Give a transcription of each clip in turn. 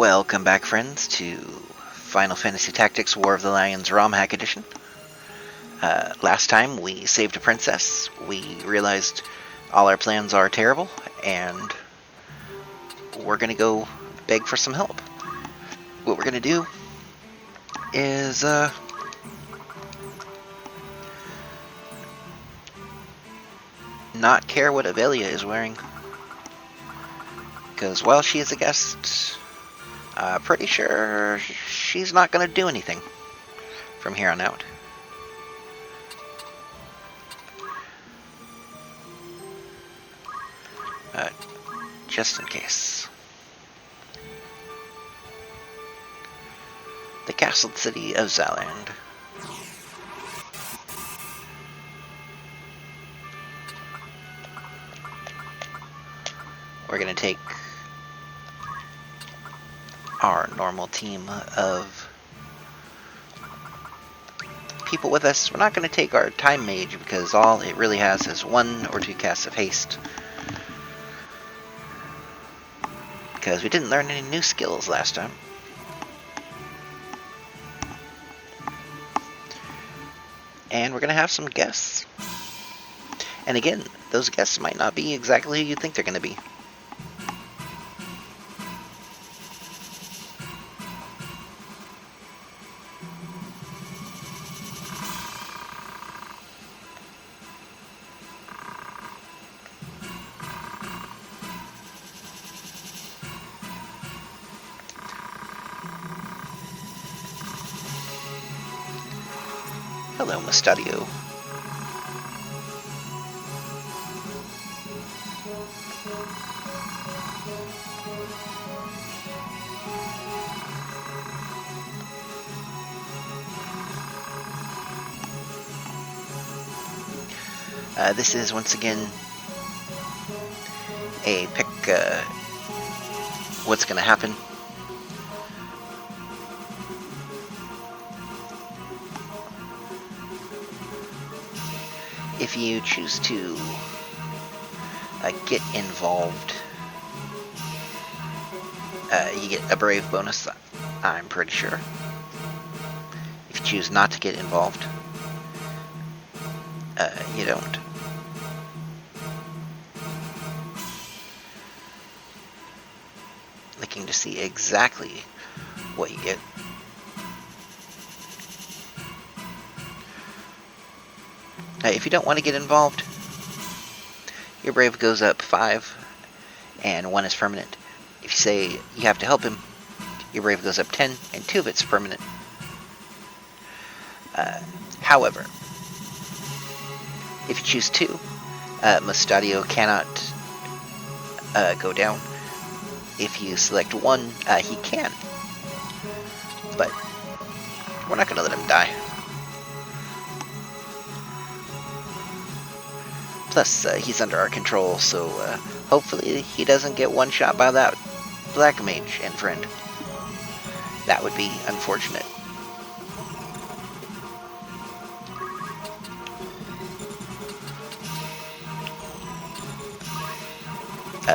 Welcome back, friends, to Final Fantasy Tactics War of the Lions romhack edition. Last time we saved a princess, we realized all our plans are terrible, and we're going to go beg for some help. What we're going to do is not care what Avelia is wearing, because while she is a guest, pretty sure she's not going to do anything from here on out. Just in case. The castled city of Zaland. We're going to take our normal team of people with us. We're not going to take our time mage because all it really has is 1 or 2 casts of haste. Because we didn't learn any new skills last time. And we're going to have some guests. And again, those guests might not be exactly who you think they're going to be. Hello, Mustadio. This is once again a pick what's going to happen. If you choose to get involved, you get a brave bonus, I'm pretty sure. If you choose not to get involved, you don't. Looking to see exactly what you get. If you don't want to get involved, your brave goes up 5, and 1 is permanent. If you say you have to help him, your brave goes up 10, and 2 of it's permanent. However, if you choose to, Mustadio cannot go down. If you select 1, he can. But we're not going to let him die. Plus, he's under our control, so hopefully he doesn't get one shot by that black mage and friend. That would be unfortunate.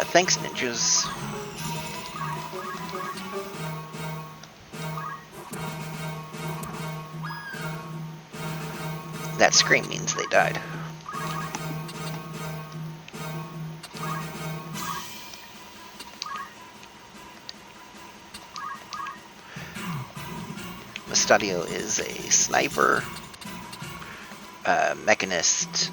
Thanks, ninjas. That scream means they died. Mustadio is a sniper, mechanist,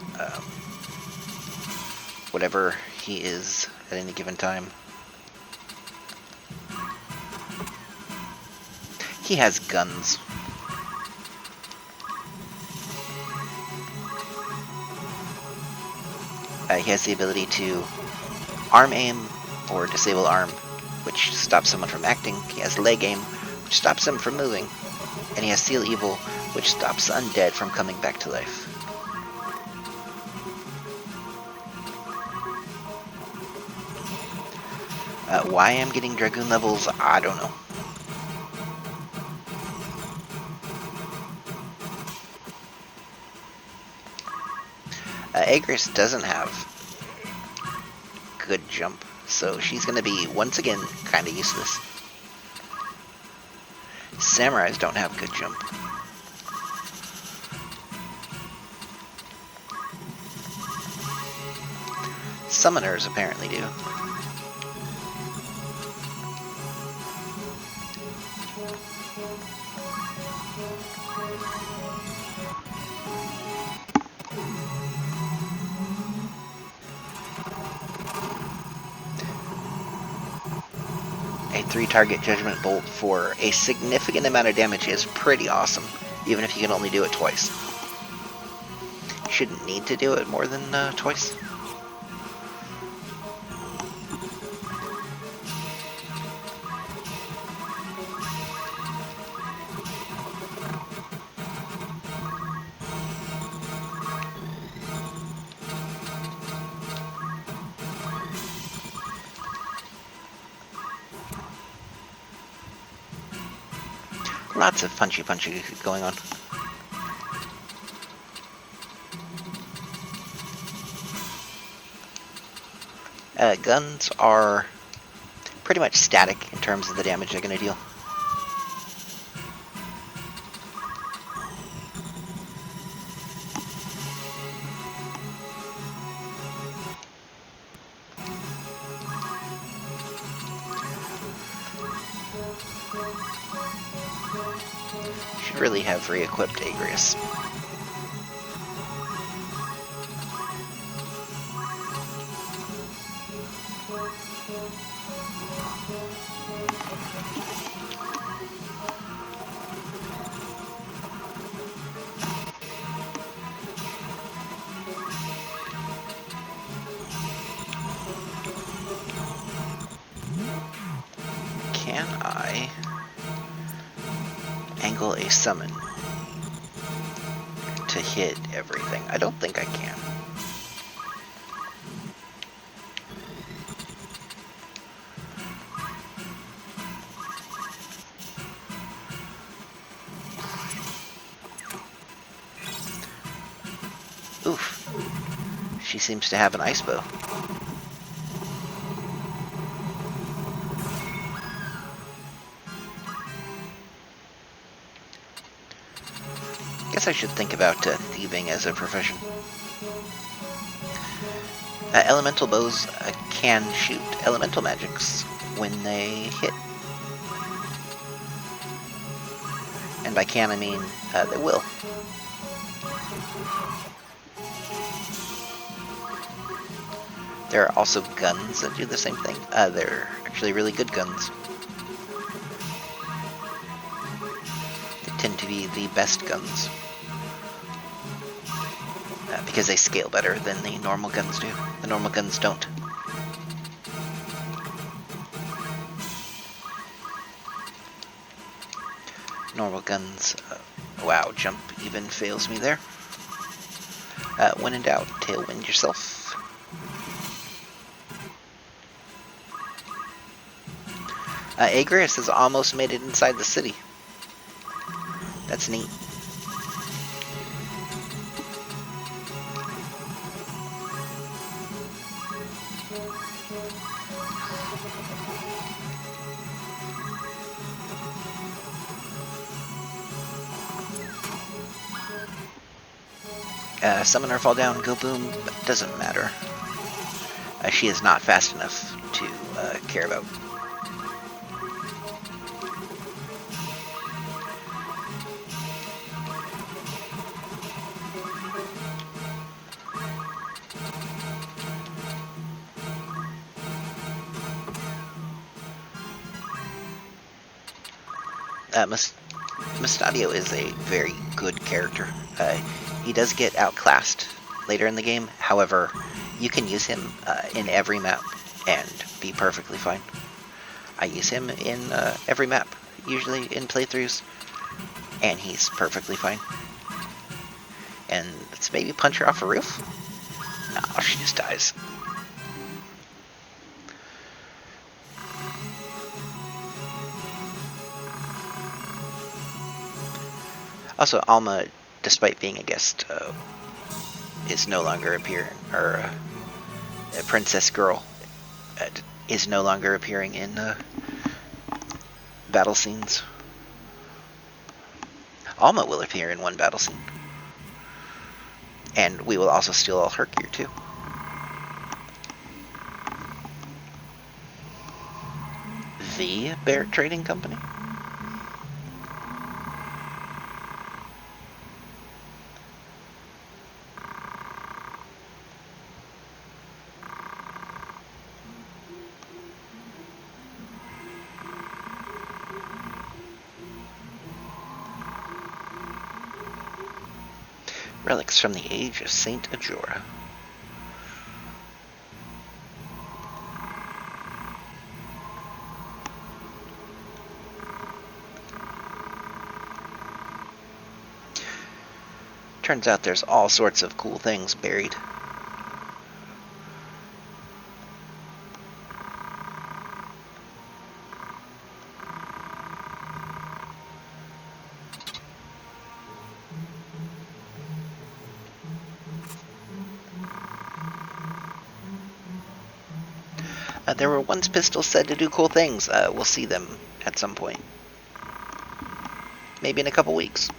whatever he is at any given time. He has guns. He has the ability to arm aim or disable arm, which stops someone from acting. He has leg aim, which stops him from moving. And he has Seal Evil, which stops undead from coming back to life. Why I'm getting Dragoon levels, I don't know. Agris doesn't have good jump, so she's going to be, once again, kind of useless. Samurais don't have good jump. Summoners apparently do. A 3-target Judgment Bolt for a significant amount of damage is pretty awesome, even if you can only do it twice. You shouldn't need to do it more than twice. Lots of punchy going on. Guns are pretty much static in terms of the damage they're going to deal. Should really have re-equipped Agrius. Can I angle a summon to hit everything? I don't think I can. Oof. She seems to have an ice bow. Guess I should think about thieving as a profession. Elemental bows can shoot elemental magics when they hit. And by can I mean they will. There are also guns that do the same thing. They're actually really good guns. They tend to be the best guns. Because they scale better than the normal guns do. The normal guns don't. Normal guns, wow, jump even fails me there. When in doubt, tailwind yourself. Agrius has almost made it inside the city. That's neat. Summon her, fall down, go boom, but doesn't matter. She is not fast enough to care about. Mustadio is a very good character. He does get outclassed later in the game. However, you can use him in every map and be perfectly fine. I use him in every map, usually in playthroughs, and he's perfectly fine. And let's maybe punch her off a roof? No, she just dies. Also, Alma, despite being a guest, is no longer appearing, or a princess girl is no longer appearing in battle scenes. Alma will appear in one battle scene. And we will also steal all her gear, too. The Barrett Trading Company? Relics from the age of Saint Ajora. Turns out there's all sorts of cool things buried. There were once pistols said to do cool things. We'll see them at some point. Maybe in a couple weeks.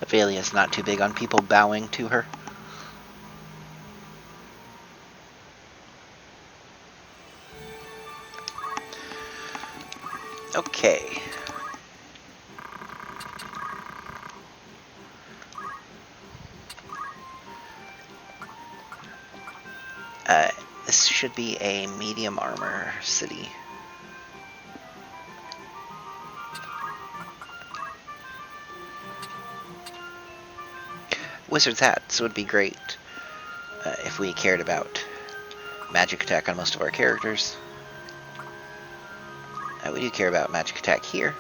Avelia's not too big on people bowing to her. Okay. This should be a medium armor city. Wizard's hats would be great if we cared about magic attack on most of our characters. We do care about magic attack here.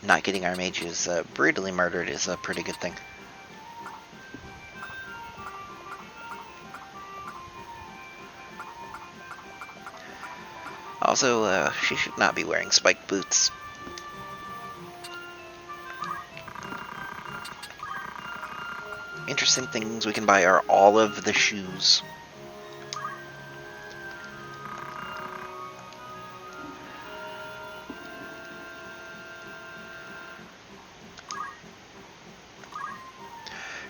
Not getting our mages brutally murdered is a pretty good thing. Also, she should not be wearing spiked boots. Interesting things we can buy are all of the shoes.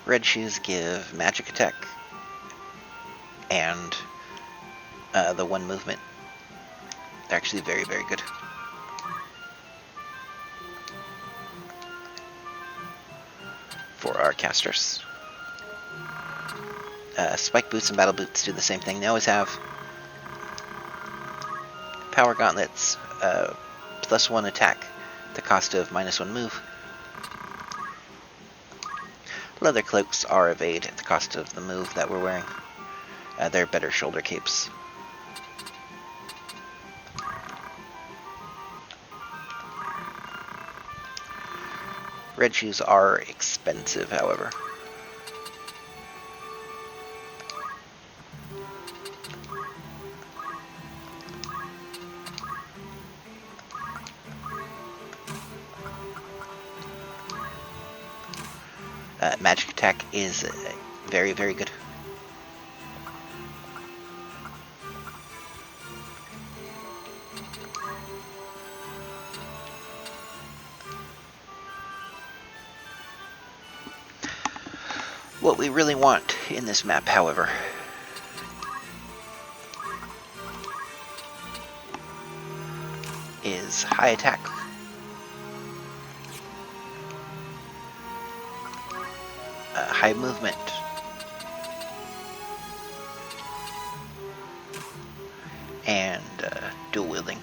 Red shoes give magic attack and the one movement. They're actually very, very good. For our casters. Spike boots and battle boots do the same thing. They always have power gauntlets, +1 attack, the cost of -1 move. Leather cloaks are evade at the cost of the move that we're wearing. They're better shoulder capes. Red shoes are expensive, however. Magic attack is very, very good. What we really want in this map, however, is high attack. high movement. And dual wielding.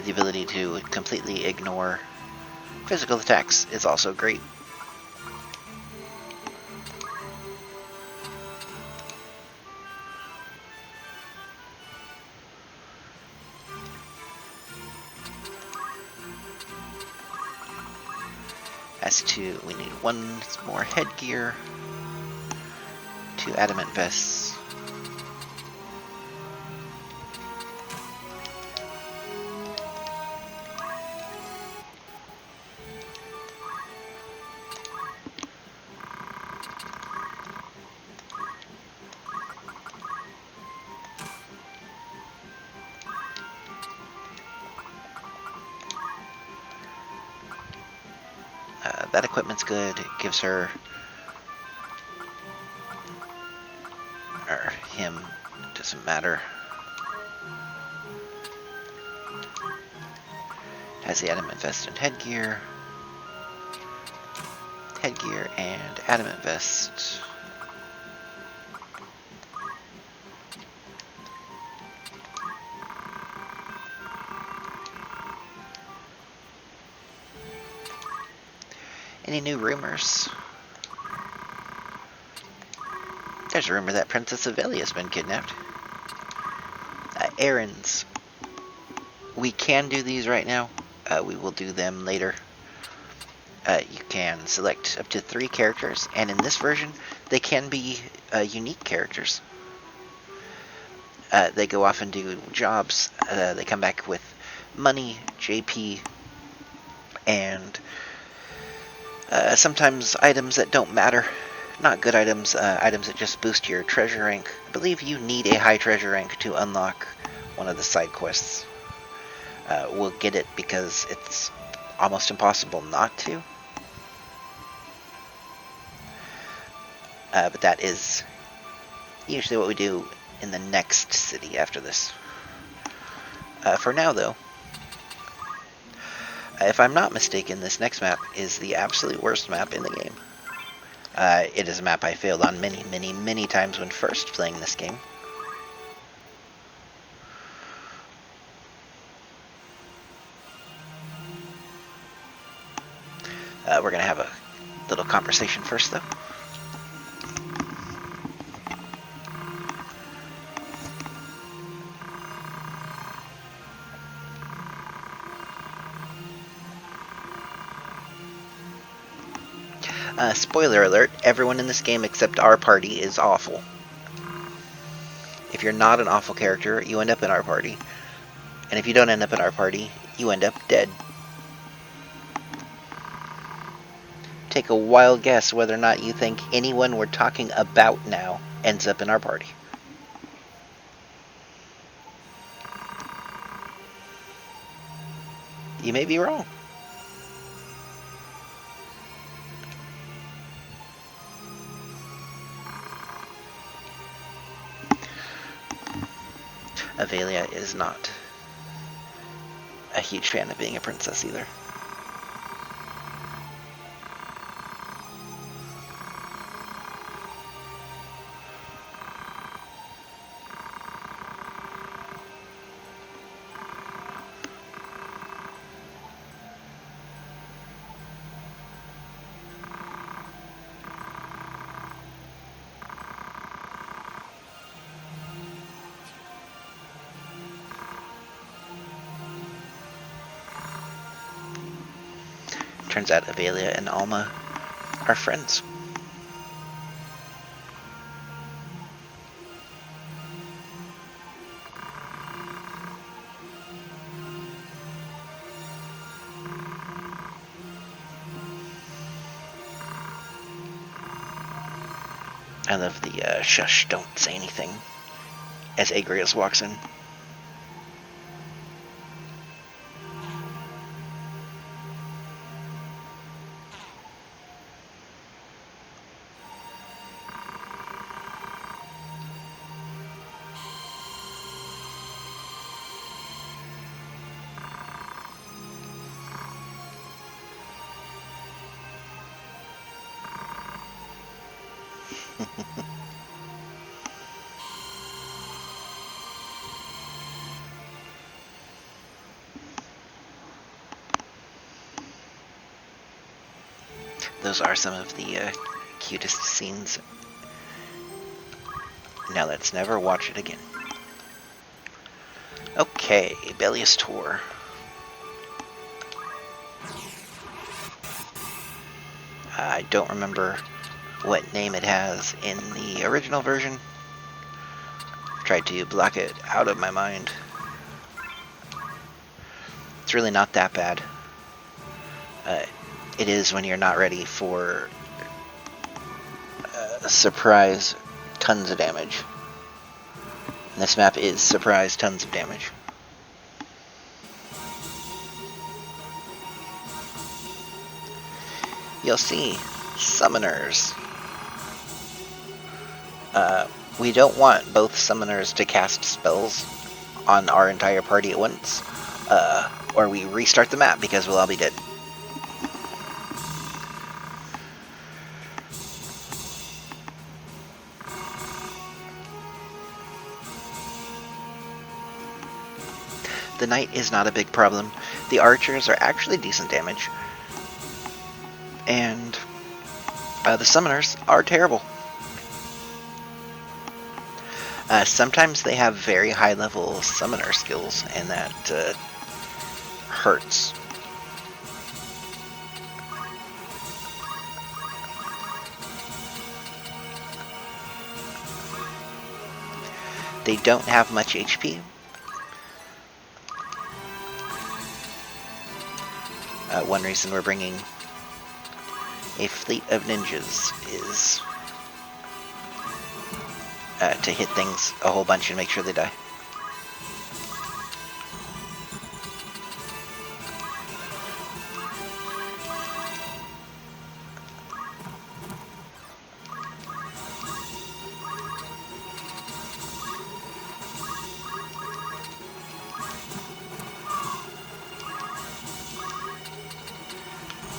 The ability to completely ignore physical attacks is also great. As to, we need one more headgear, 2 adamant vests. That equipment's good. It gives her, or him, doesn't matter. Has the adamant vest and headgear. Headgear and adamant vest. Any new rumors? There's a rumor that Princess Avelia has been kidnapped. Errands. We can do these right now. We will do them later. You can select up to 3 characters, and in this version, they can be unique characters. They go off and do jobs. They come back with money, JP, and sometimes items that don't matter. Not good items, items that just boost your treasure rank. I believe you need a high treasure rank to unlock one of the side quests. We'll get it because it's almost impossible not to. But that is usually what we do in the next city after this. For now, though, if I'm not mistaken, this next map is the absolute worst map in the game. It is a map I failed on many, many, many times when first playing this game. We're going to have a little conversation first, though. Spoiler alert, everyone in this game except our party is awful. If you're not an awful character, you end up in our party. And if you don't end up in our party, you end up dead. Take a wild guess whether or not you think anyone we're talking about now ends up in our party. You may be wrong. Avelia is not a huge fan of being a princess either. Turns out Avelia and Alma are friends. I love the shush, don't say anything as Agrias walks in. Those are some of the cutest scenes. Now let's never watch it again. Okay, Bellius Tour. I don't remember what name it has in the original version. Tried to block it out of my mind. It's really not that bad. It is when you're not ready for surprise tons of damage. And this map is surprise tons of damage. You'll see summoners. We don't want both summoners to cast spells on our entire party at once, or we restart the map because we'll all be dead. The knight is not a big problem. The archers are actually decent damage. And the summoners are terrible. Sometimes they have very high level summoner skills, and that hurts. They don't have much HP. One reason we're bringing a fleet of ninjas is to hit things a whole bunch and make sure they die.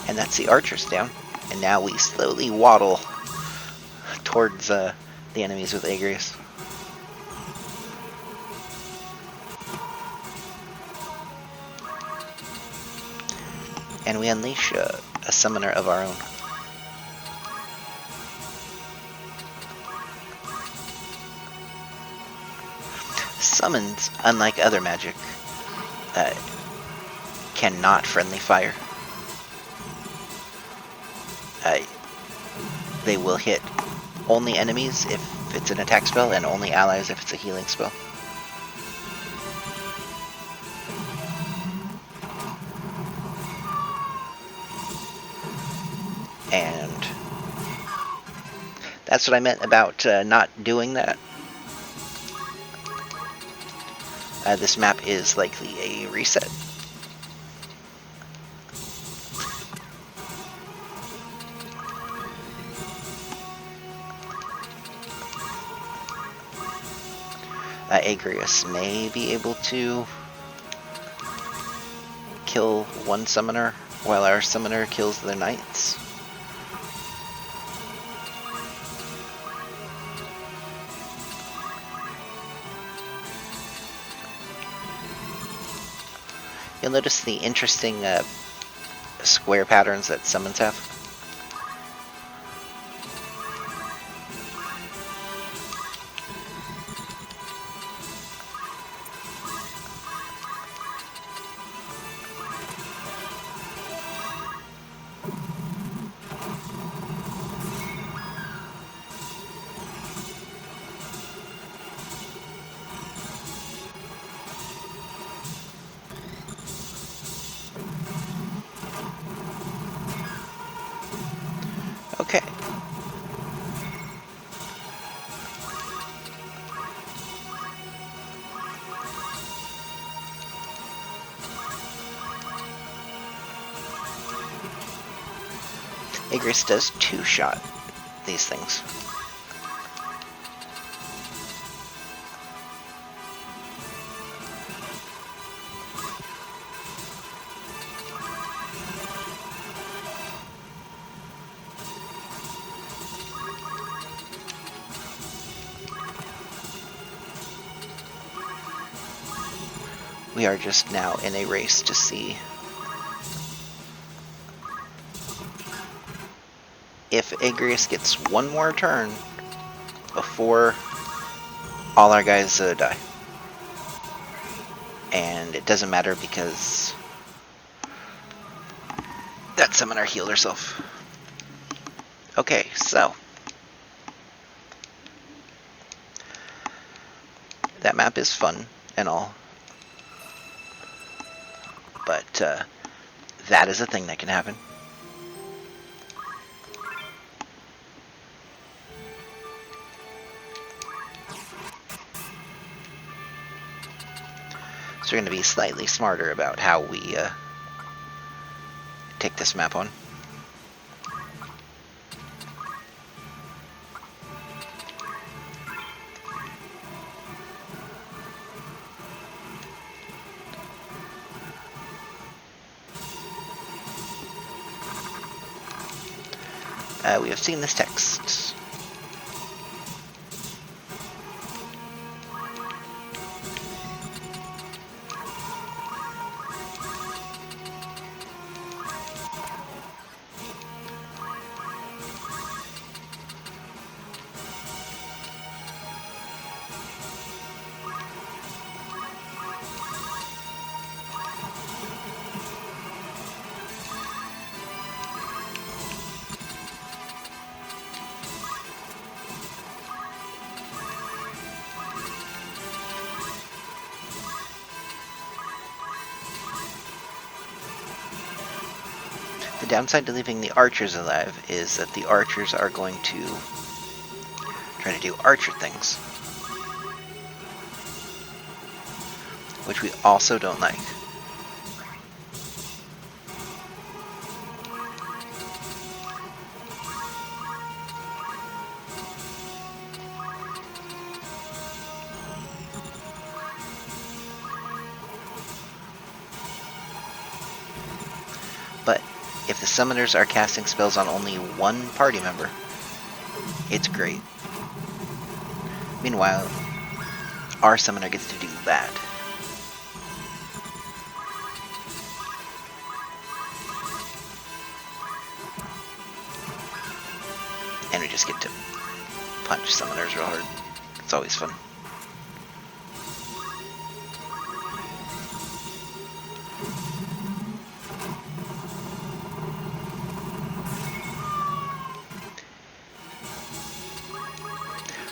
And that's the archers down. And now we slowly waddle towards the enemies with Agrius. And we unleash a summoner of our own. Summons, unlike other magic, cannot friendly fire. They will hit only enemies if it's an attack spell, and only allies if it's a healing spell. And that's what I meant about not doing that. This map is likely a reset. Agrius may be able to kill one summoner while our summoner kills their knights. You'll notice the interesting square patterns that summons have. Okay. Agrius does two-shot these things. we are just now in a race to see if Agrius gets one more turn before all our guys die. And it doesn't matter because that summoner healed herself. Okay, so that map is fun and all, but that is a thing that can happen. So we're going to be slightly smarter about how we take this map on. We have seen this text. The downside to leaving the archers alive is that the archers are going to try to do archer things, which we also don't like. But if the summoners are casting spells on only one party member, it's great. Meanwhile, our summoner gets to do that. And we just get to punch summoners real hard. It's always fun.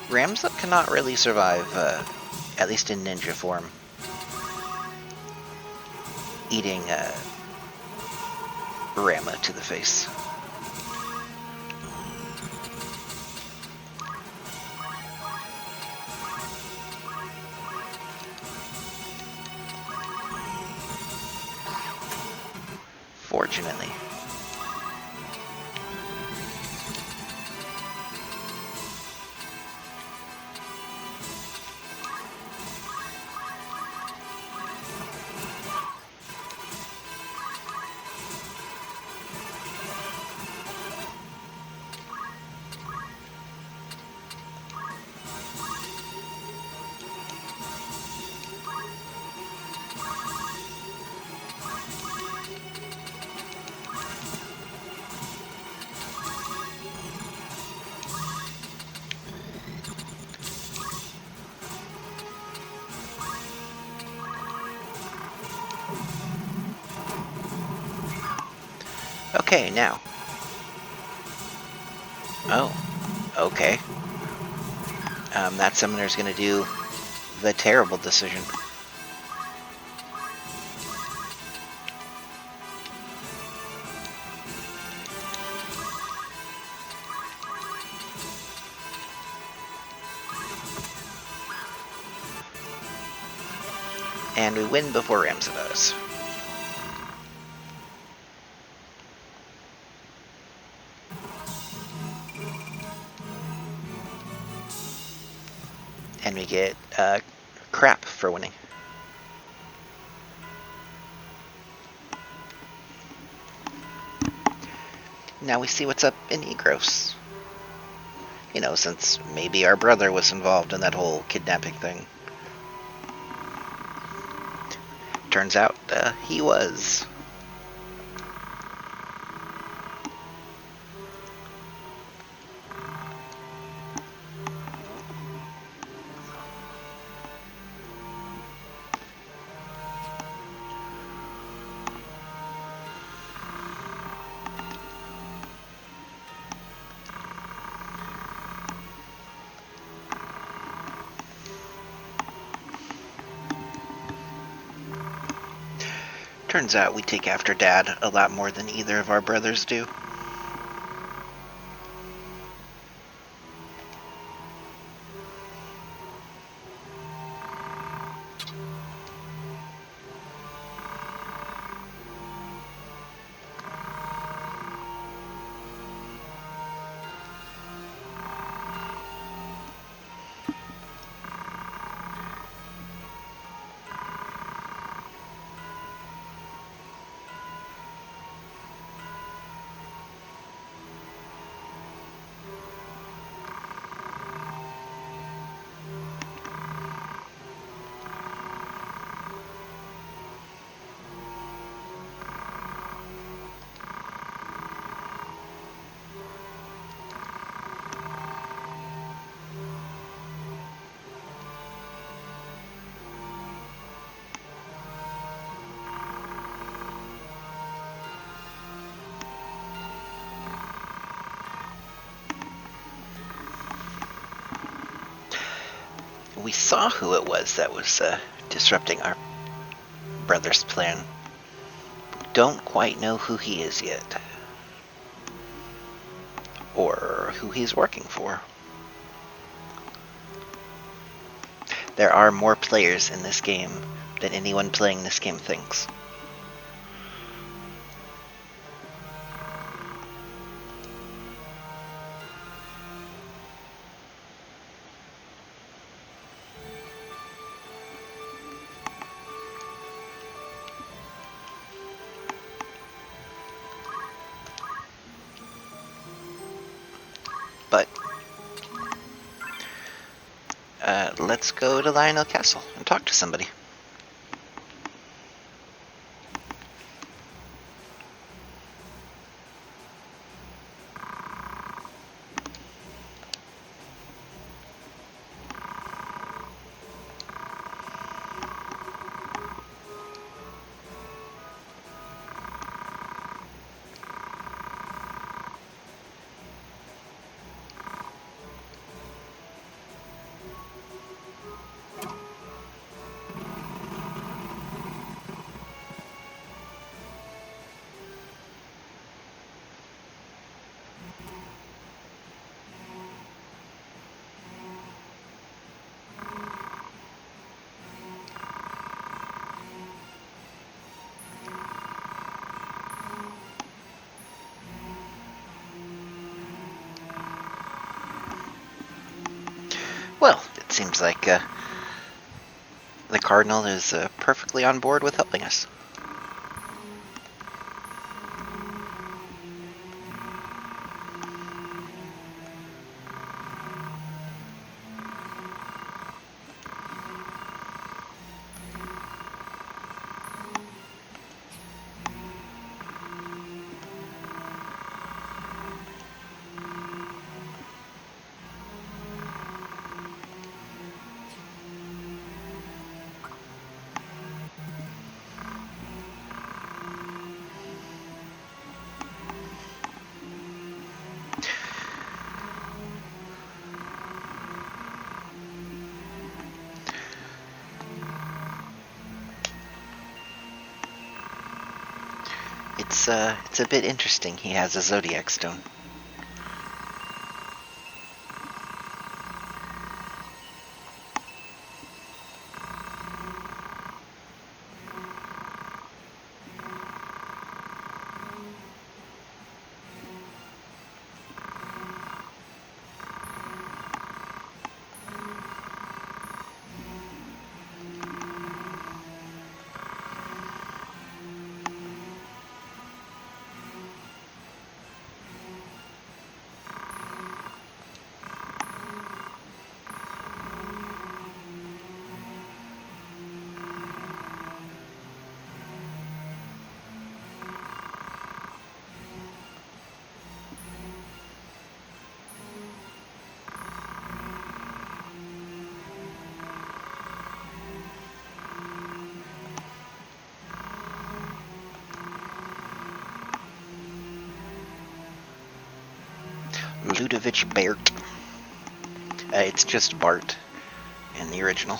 Ramslet cannot really survive, at least in ninja form, eating Rama to the face. Fortunately. Okay, now. Oh, okay. That summoner's gonna do the terrible decision. And we win before Ramsay does. And we get crap for winning. Now we see what's up in Egros. You know, since maybe our brother was involved in that whole kidnapping thing. turns out he was. Turns out we take after Dad a lot more than either of our brothers do. We saw who it was that was disrupting our brother's plan. Don't quite know who he is yet. Or who he's working for. There are more players in this game than anyone playing this game thinks. But let's go to Lionel Castle and talk to somebody. Well, it seems like the Cardinal is perfectly on board with helping us. It's a bit interesting. He has a Zodiac Stone. Ludovic Bert. It's just Bart in the original.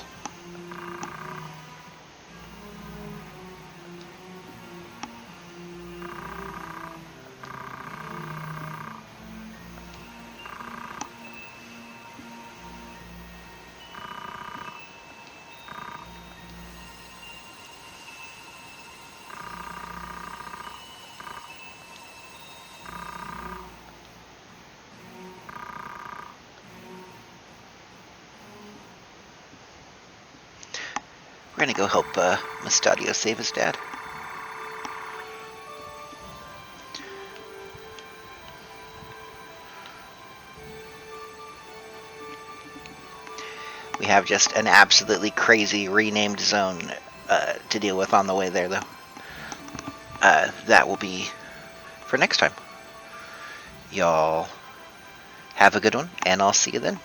We're gonna go help Mustadio save his dad. We have just an absolutely crazy renamed zone to deal with on the way there, though. That will be for next time. Y'all have a good one, and I'll see you then.